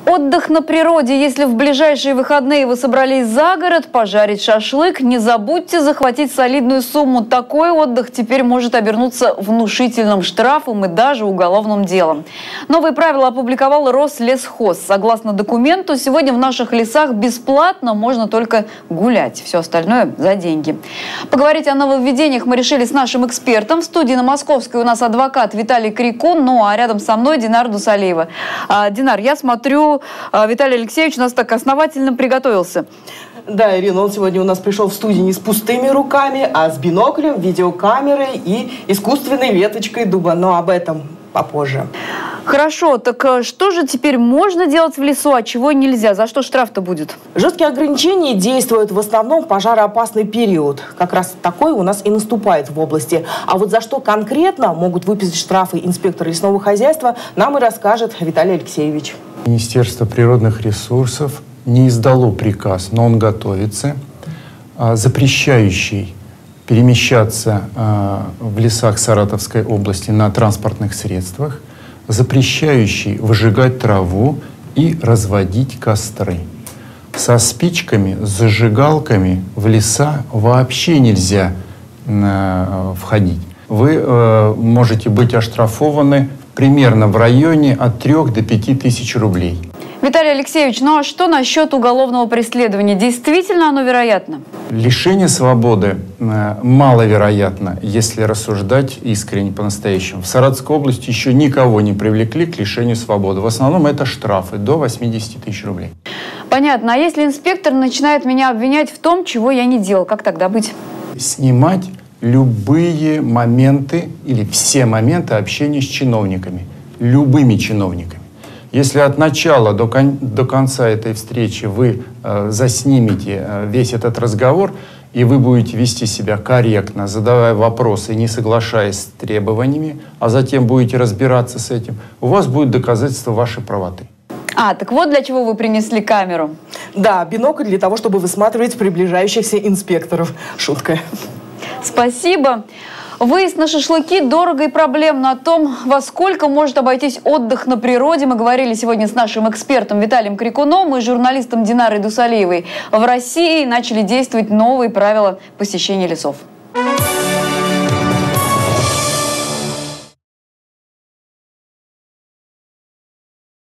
Отдых на природе. Если в ближайшие выходные вы собрались за город пожарить шашлык, не забудьте захватить солидную сумму. Такой отдых теперь может обернуться внушительным штрафом и даже уголовным делом. Новые правила опубликовал Рослесхоз. Согласно документу, сегодня в наших лесах бесплатно можно только гулять. Все остальное за деньги. Поговорить о нововведениях мы решили с нашим экспертом. В студии на Московской у нас адвокат Виталий Крикун, ну а рядом со мной Динар Дусалиева. Динар, я смотрю, Виталий Алексеевич у нас так основательно приготовился. Да, Ирина, он сегодня у нас пришел в студию не с пустыми руками, а с биноклем, видеокамерой и искусственной веточкой дуба. Но об этом попозже. Хорошо, так что же теперь можно делать в лесу, а чего нельзя? За что штраф-то будет? Жесткие ограничения действуют в основном в пожароопасный период. Как раз такой у нас и наступает в области. А вот за что конкретно могут выписать штрафы инспекторы лесного хозяйства, нам и расскажет Виталий Алексеевич. Министерство природных ресурсов не издало приказ, но он готовится, запрещающий перемещаться в лесах Саратовской области на транспортных средствах, запрещающий выжигать траву и разводить костры. Со спичками, с зажигалками в леса вообще нельзя входить. Вы можете быть оштрафованы примерно в районе от 3 до 5 тысяч рублей. Виталий Алексеевич, ну а что насчет уголовного преследования? Действительно оно вероятно? Лишение свободы маловероятно, если рассуждать искренне по-настоящему. В Саратовской области еще никого не привлекли к лишению свободы. В основном это штрафы до 80 тысяч рублей. Понятно. А если инспектор начинает меня обвинять в том, чего я не делал, как тогда быть? Снимать любые моменты или все моменты общения с чиновниками. Любыми чиновниками. Если от начала до конца этой встречи вы заснимете весь этот разговор, и вы будете вести себя корректно, задавая вопросы, не соглашаясь с требованиями, а затем будете разбираться с этим, у вас будет доказательство вашей правоты. Так вот для чего вы принесли камеру. Да, бинокль для того, чтобы высматривать приближающихся инспекторов. Шутка. Спасибо. Выезд на шашлыки дорого и проблемно. О том, во сколько может обойтись отдых на природе, мы говорили сегодня с нашим экспертом Виталием Крикуном и журналистом Динарой Дусалиевой. В России начали действовать новые правила посещения лесов.